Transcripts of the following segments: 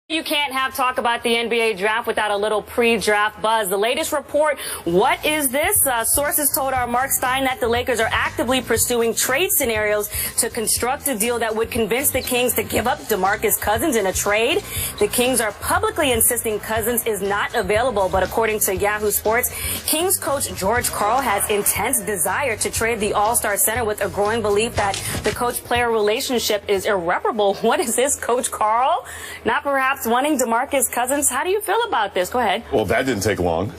You can't have talk about the NBA draft without a little pre-draft buzz. The latest report, what is this? Sources told our Mark Stein that the Lakers are actively pursuing trade scenarios to construct a deal that would convince the Kings to give up DeMarcus Cousins in a trade. The Kings are publicly insisting Cousins is not available, but according to Yahoo Sports, Kings coach George Karl has intense desire to trade the All-Star center with a growing belief that the coach-player relationship is irreparable. What is this, Coach Karl? Not perhaps wanting DeMarcus Cousins. How do you feel about this? Go ahead. Well, that didn't take long.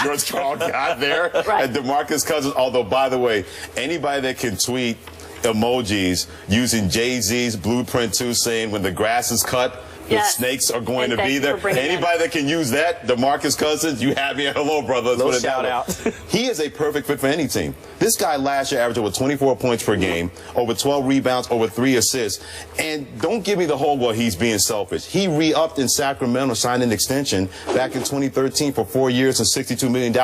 George Karl got there. Right. And DeMarcus Cousins, although, by the way, anybody that can tweet emojis using Jay-Z's Blueprint 2 saying when the grass is cut, the snakes are going to be there. Anybody that can use that, DeMarcus Cousins, you have me at hello, brother. Little shout out. He is a perfect fit for any team. This guy last year averaged over 24 points per game, over 12 rebounds, over 3 assists. And don't give me the whole, well, he's being selfish. He re-upped in Sacramento, signed an extension back in 2013 for 4 years and $62 million,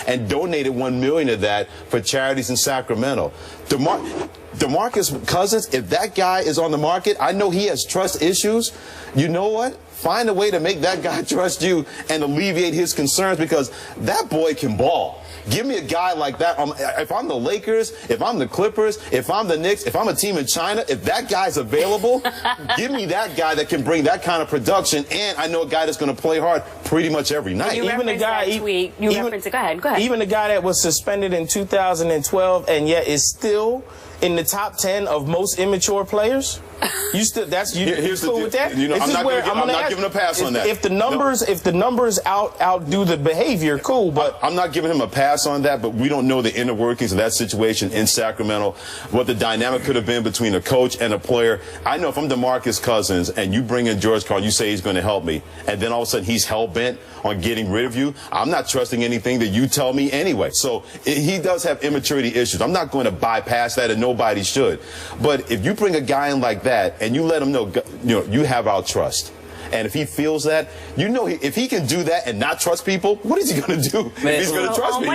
and donated $1 million of that for charities in Sacramento. DeMarcus Cousins, if that guy is on the market, I know he has trust issues. You know what? Find a way to make that guy trust you and alleviate his concerns, because that boy can ball. Give me a guy like that. If I'm the Lakers, if I'm the Clippers, if I'm the Knicks, if I'm a team in China, if that guy's available, give me that guy that can bring that kind of production, and I know a guy that's going to play hard pretty much every night. Even the guy, go ahead. Even the guy that was suspended in 2012 and yet is still in the top 10 of most immature players. You still Here's cool with that? You know, I'm not giving a pass on that. If the numbers outdo the behavior, cool. But I'm not giving him a pass on that. But we don't know the inner workings of that situation in Sacramento, what the dynamic could have been between a coach and a player. I know if I'm DeMarcus Cousins and you bring in George Karl, you say he's going to help me, and then all of a sudden he's hell bent on getting rid of you. I'm not trusting anything that you tell me anyway. So he does have immaturity issues. I'm not going to bypass that, and nobody should. But if you bring a guy in like that and you let him know, you have our trust. And if he feels that, if he can do that and not trust people, what is he going to do if he's going to trust people?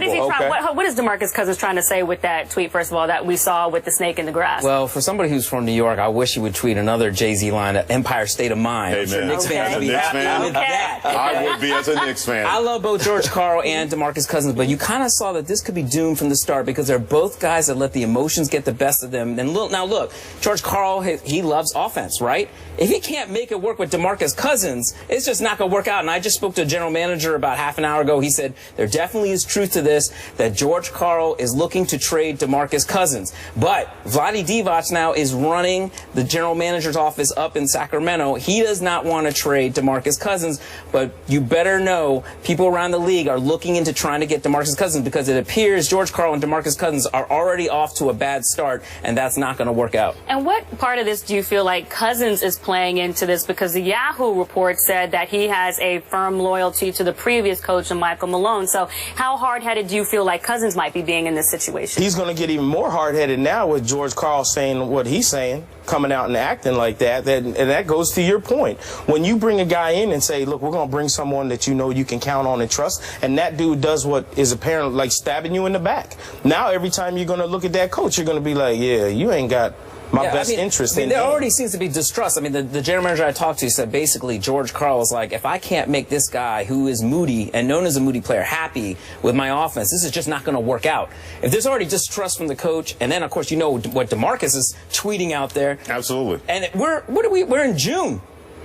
What is DeMarcus Cousins trying to say with that tweet, first of all, that we saw with the snake in the grass? Well, for somebody who's from New York, I wish he would tweet another Jay-Z line, Empire State of Mind. Hey, man. Knicks fans would be happy with that. I would be as a Knicks fan. I love both George Karl and DeMarcus Cousins, but you kind of saw that this could be doomed from the start, because they're both guys that let the emotions get the best of them. And now look, George Karl, he loves offense, right? If he can't make it work with DeMarcus Cousins, it's just not going to work out. And I just spoke to a general manager about half an hour ago. He said there definitely is truth to this, that George Karl is looking to trade DeMarcus Cousins. But Vlade Divac now is running the general manager's office up in Sacramento. He does not want to trade DeMarcus Cousins, but you better know people around the league are looking into trying to get DeMarcus Cousins, because it appears George Karl and DeMarcus Cousins are already off to a bad start, and that's not going to work out. And what part of this do you feel like Cousins is playing into this? Because the Yahoo report said that he has a firm loyalty to the previous coach, Michael Malone. So how hard-headed do you feel like Cousins might be being in this situation? He's going to get even more hard-headed now with George Karl saying what he's saying, coming out and acting like that. And that goes to your point. When you bring a guy in and say, look, we're going to bring someone that you know you can count on and trust, and that dude does what is apparently like stabbing you in the back. Now every time you're going to look at that coach, you're going to be like, yeah, you ain't got my best interest in there already seems to be distrust. I mean, the general manager I talked to said basically George Karl is like, if I can't make this guy who is moody and known as a moody player happy with my offense, this is just not going to work out. If there's already distrust from the coach, and then of course you know what DeMarcus is tweeting out there. Absolutely. And we're in June.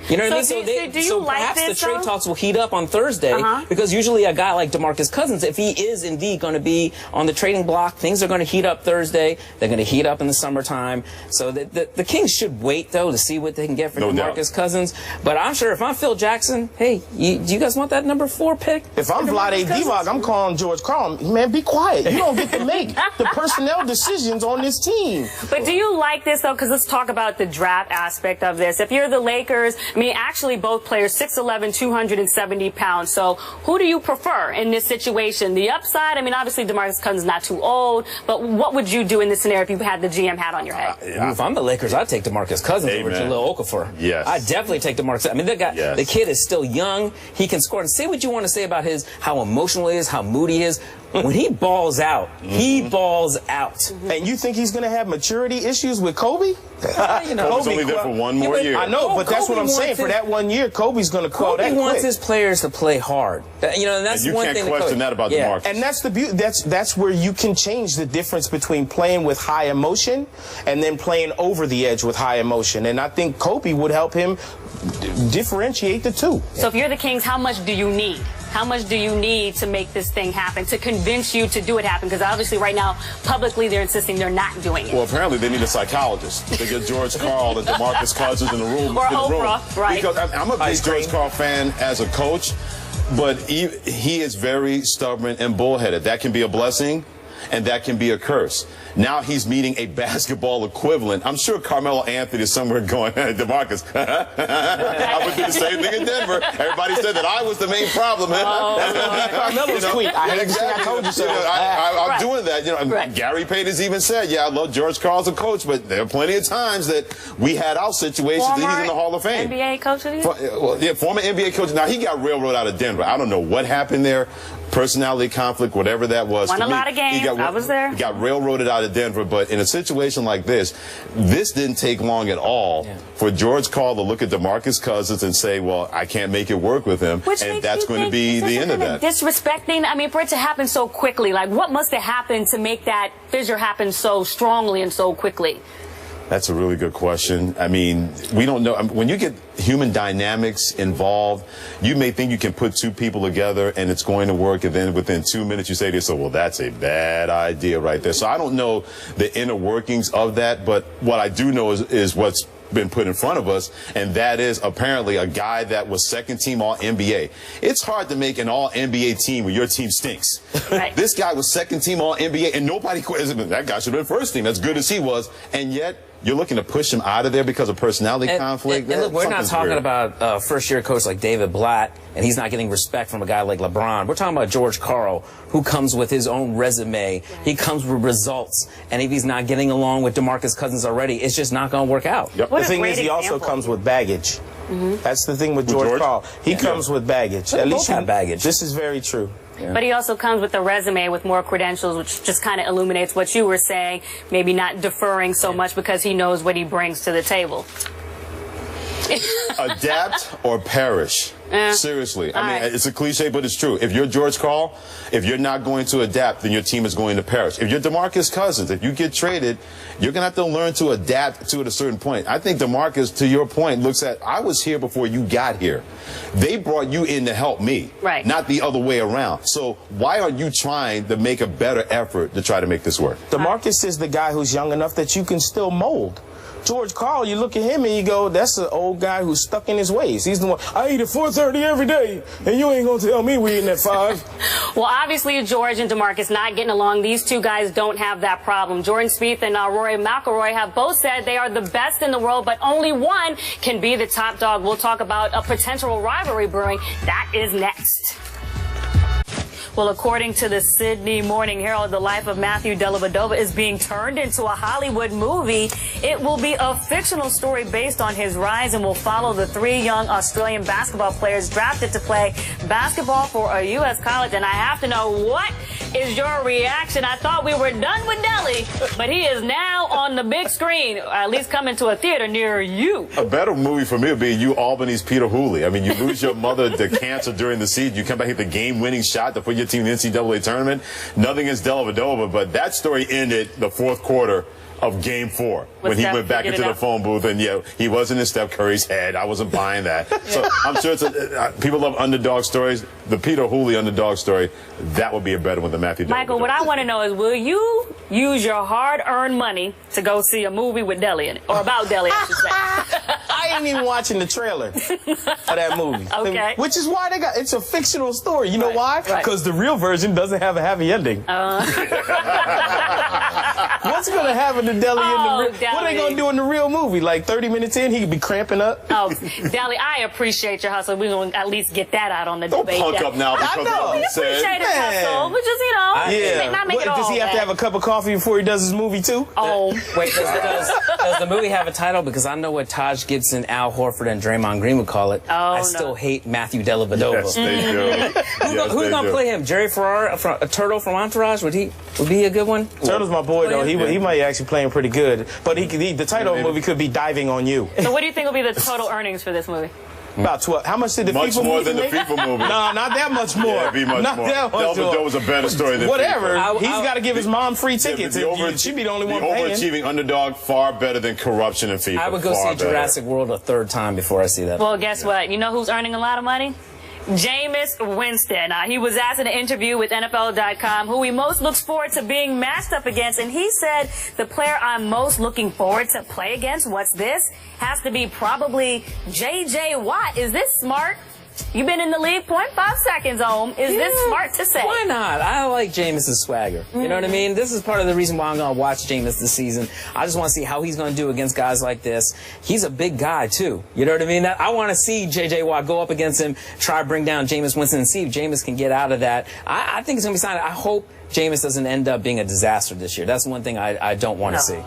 You know what I mean? So perhaps the trade talks will heat up on Thursday, because usually a guy like DeMarcus Cousins, if he is indeed going to be on the trading block, things are going to heat up Thursday. They're going to heat up in the summertime. So the Kings should wait, though, to see what they can get for DeMarcus Cousins. But I'm sure if I'm Phil Jackson, hey, do you guys want that number 4 pick? If I'm Vlade Divac, I'm calling George Karl. Man, be quiet. You don't get to make the personnel decisions on this team. But do you like this, though? Because let's talk about the draft aspect of this. If you're the Lakers, I mean, actually, both players, 6'11", 270 pounds. So who do you prefer in this situation? The upside, I mean, obviously, DeMarcus Cousins is not too old, but what would you do in this scenario if you had the GM hat on your head? If I'm the Lakers, I'd take DeMarcus Cousins over Jahlil Okafor. Yes. I'd definitely take DeMarcus. I mean, the kid is still young. He can score. And say what you want to say about how emotional he is, how moody he is. when he balls out, he balls out. And you think he's going to have maturity issues with Kobe? Kobe's only there for one more year. I know, but that's what I'm saying. For that 1 year, Kobe's going to quell that Kobe wants quick. his players to play hard. You know, and that's And you one can't thing. question that about DeMarcus. And that's the beauty. That's where you can change the difference between playing with high emotion and then playing over the edge with high emotion. And I think Kobe would help him differentiate the two. So if you're the Kings, how much do you need? How much do you need to make this thing happen, to convince you to do it happen? Because obviously right now, publicly, they're insisting they're not doing it. Well, apparently they need a psychologist. They get George Karl and DeMarcus Cousins in the room. Or Oprah, right. Because I'm a big George Karl fan as a coach, but he is very stubborn and bullheaded. That can be a blessing, and that can be a curse. Now he's meeting a basketball equivalent. I'm sure Carmelo Anthony is somewhere going, hey, DeMarcus, I would do the same thing in Denver. Everybody said that I was the main problem. Carmelo's tweet. I hate to say I told you so. I'm doing that. You know, Gary Payton has even said, yeah, I love George Karl as a coach, but there are plenty of times that we had our situations that he's in the Hall of Fame. NBA coach of the year? Well, yeah, former NBA coach. Now, he got railroaded out of Denver. I don't know what happened there. Personality conflict, whatever that was. Won a lot of games. I was there. He got railroaded out of Denver, but in a situation like this didn't take long at all for George Karl to look at DeMarcus Cousins and say, well, I can't make it work with him, and that's going to be the end of that. Disrespecting, I mean, for it to happen so quickly, like what must have happened to make that fissure happen so strongly and so quickly? That's a really good question. I mean, we don't know. When you get human dynamics involved, you may think you can put two people together and it's going to work, and then within 2 minutes you say to yourself, well, that's a bad idea right there. So I don't know the inner workings of that, but what I do know is what's been put in front of us, and that is apparently a guy that was second team All-NBA. It's hard to make an All-NBA team when your team stinks. Right. This guy was second team All-NBA, and nobody questioned that guy should have been first team, as good as he was, and yet you're looking to push him out of there because of personality conflict. And look, we're not talking about a first-year coach like David Blatt, and he's not getting respect from a guy like LeBron. We're talking about George Karl, who comes with his own resume. He comes with results, and if he's not getting along with DeMarcus Cousins already, it's just not going to work out. Yep. The thing is, he also comes with baggage. That's the thing with George Karl. He comes with baggage. At least have baggage. This is very true. Yeah. But he also comes with a resume with more credentials, which just kind of illuminates what you were saying, maybe not deferring so much because he knows what he brings to the table. Adapt or perish. Seriously. I mean, it's a cliche, but it's true. If you're George Karl, if you're not going to adapt, then your team is going to perish. If you're DeMarcus Cousins, if you get traded, you're going to have to learn to adapt to it at a certain point. I think DeMarcus, to your point, looks at, I was here before you got here. They brought you in to help me, not the other way around. So why are you trying to make a better effort to try to make this work? DeMarcus is the guy who's young enough that you can still mold. George Karl, you look at him and you go, that's an old guy who's stuck in his ways. He's the one, I eat at 4:30 every day, and you ain't going to tell me we eating at 5. Well, obviously, George and DeMarcus not getting along. These two guys don't have that problem. Jordan Spieth and Rory McIlroy have both said they are the best in the world, but only one can be the top dog. We'll talk about a potential rivalry brewing. That is next. Well, according to the Sydney Morning Herald, the life of Matthew Dellavedova is being turned into a Hollywood movie. It will be a fictional story based on his rise and will follow the 3 young Australian basketball players drafted to play basketball for a U.S. college. And I have to know, what is your reaction? I thought we were done with Delly, but he is now on the big screen, or at least coming to a theater near you. A better movie for me would be you, Albany's Peter Hooley. I mean, you lose your mother to cancer during the season. You come back, hit the game-winning shot to put your team in the NCAA tournament. Nothing against Dellavedova, but that story ended the 4th quarter of Game 4 when he went back into the phone booth, and he wasn't in Steph Curry's head. I wasn't buying that. So I'm sure it's people love underdog stories. The Peter Hooley underdog story, that would be a better one than Matthew Dellavedova. Michael, what I want to know is, will you use your hard-earned money to go see a movie with Delly in it, or about Delly, I should say? I ain't even watching the trailer for that movie. Okay. Which is why it's a fictional story. You know why? Because the real version doesn't have a happy ending. What's going to happen to Deli in the Deli. What are they going to do in the real movie? Like 30 minutes in, he could be cramping up. Oh, Deli, I appreciate your hustle. We're going to at least get that out on the Don't debate. punk up now because of what We he appreciate said. his hustle. But just, not make it all Does he have to have a cup of coffee before he does his movie, too? Oh. Wait, does the movie have a title? Because I know what Taj Gibson, Al Horford, and Draymond Green would call it. I still hate Matthew Dellavedova. Yes, they do. Who's going to play him? Jerry Ferrara, a Turtle from Entourage? Would he be a good one? Turtle's my boy, though. He might actually play him pretty good. But the title of the movie could be Diving on You. So what do you think will be the total earnings for this movie? About 12. How much did the Much FIFA more movie than the make? FIFA movie. No, not that much more. Yeah, it'd be much not more. That much more. Dellavedova was a better story than Whatever. FIFA. He's got to give his mom free tickets. She'd be the only one paying. The overachieving underdog, far better than corruption in FIFA. I would go see Jurassic World a third time before I see that. Well, guess what? You know who's earning a lot of money? Jameis Winston. He was asked in an interview with NFL.com who he most looks forward to being matched up against, and he said the player I'm most looking forward to play against, what's this, has to be probably J.J. Watt. Is this smart? You've been in the league 0.5 seconds, Ohm. Is this smart to say? Why not? I like Jameis' swagger. You know what I mean? This is part of the reason why I'm going to watch Jameis this season. I just want to see how he's going to do against guys like this. He's a big guy, too. You know what I mean? I want to see J.J. Watt go up against him, try to bring down Jameis Winston, and see if Jameis can get out of that. I think it's going to be something. I hope Jameis doesn't end up being a disaster this year. That's one thing I don't want to see.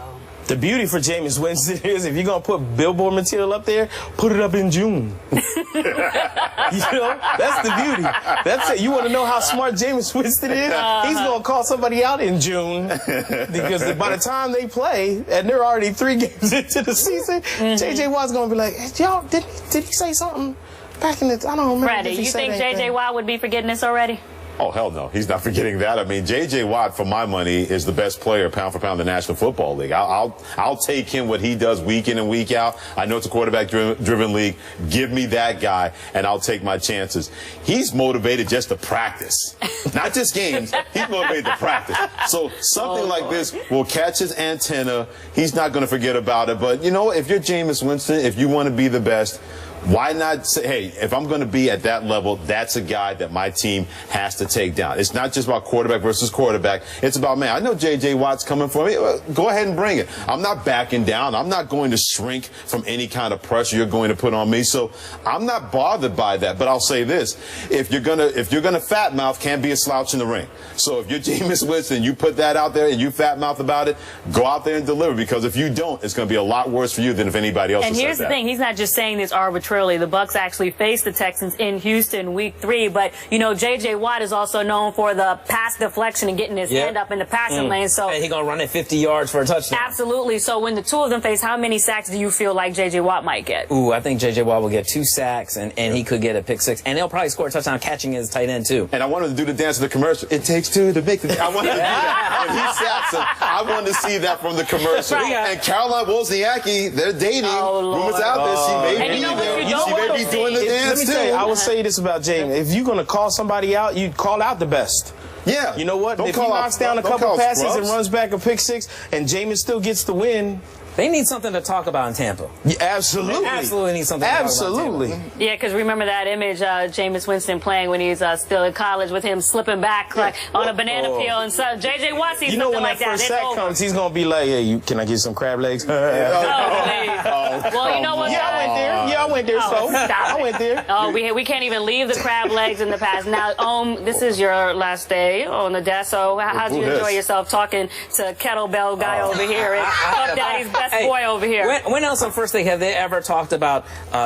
The beauty for Jameis Winston is if you're going to put billboard material up there, put it up in June. You know, that's the beauty. That's it. You want to know how smart Jameis Winston is? He's going to call somebody out in June because by the time they play, and they're already 3 games into the season, J.J. Watt's going to be like, hey, y'all, did he say something back in the, I don't remember. Freddie, you think J.J. Watt would be forgetting this already? Oh, hell no. He's not forgetting that. I mean, J.J. Watt, for my money, is the best player pound for pound in the National Football League. I'll take him what he does week in and week out. I know it's a quarterback-driven league. Give me that guy, and I'll take my chances. He's motivated just to practice. Not just games. He's motivated to practice. So something like this will catch his antenna. He's not going to forget about it. But, you know, if you're Jameis Winston, if you want to be the best, why not say, hey, if I'm going to be at that level, that's a guy that my team has to take down. It's not just about quarterback versus quarterback. It's about, man, I know J.J. Watt's coming for me. Go ahead and bring it. I'm not backing down. I'm not going to shrink from any kind of pressure you're going to put on me. So I'm not bothered by that. But I'll say this. If you're gonna fat mouth, can't be a slouch in the ring. So if you're Jameis Winston, you put that out there and you fat mouth about it, go out there and deliver. Because if you don't, it's going to be a lot worse for you than if anybody else says that. And here's the thing. He's not just saying this arbitrarily. The Bucs actually faced the Texans in Houston week 3, but you know J.J. Watt is also known for the pass deflection and getting his hand up in the passing lane. So he's gonna run it 50 yards for a touchdown. Absolutely. So when the two of them face, how many sacks do you feel like J.J. Watt might get? Ooh, I think J.J. Watt will get 2 sacks, and he could get a pick 6, and he'll probably score a touchdown catching his tight end too. And I wanted to do the dance of the commercial. It takes 2 to make the. I wanted to do that. When he sacks him, I wanted to see that from the commercial. Right. And Caroline Wozniacki, they're dating. Rumors out there. She may be there. She may be doing the dance. Let me tell you, I will say this about Jameis. If you're going to call somebody out, you call out the best. Yeah. You know what? Don't if he call knocks out, down a couple passes scrubs. and runs back a pick 6 and Jameis still gets the win. They need something to talk about in Tampa. Yeah, absolutely. They absolutely need something to talk absolutely. about in Tampa. Yeah, because remember that image, Jameis Winston playing when he's still in college with him slipping back like on a banana peel, and so J.J. Watt sees You know something when like that first sack comes, he's going to be like, hey, can I get some crab legs? Oh, please. Well, you know what? Yeah, I went there. Yeah, I went there, so stop I went there. Oh, we can't even leave the crab legs in the past. Now, this is your last day on the desk, so how'd you enjoy yourself talking to kettlebell guy over here and Puff Daddy's best boy over here? When else on First Take have they ever talked about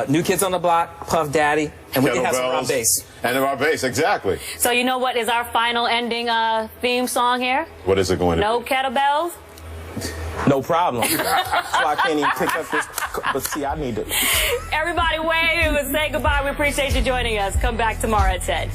New Kids on the Block, Puff Daddy, and we can have some around base? And around base, exactly. So you know what is our final ending theme song here? What is it going to No be? kettlebells? No problem. So I can't even pick up this. But see, I need to. Everybody wave and say goodbye. We appreciate you joining us. Come back tomorrow at 10.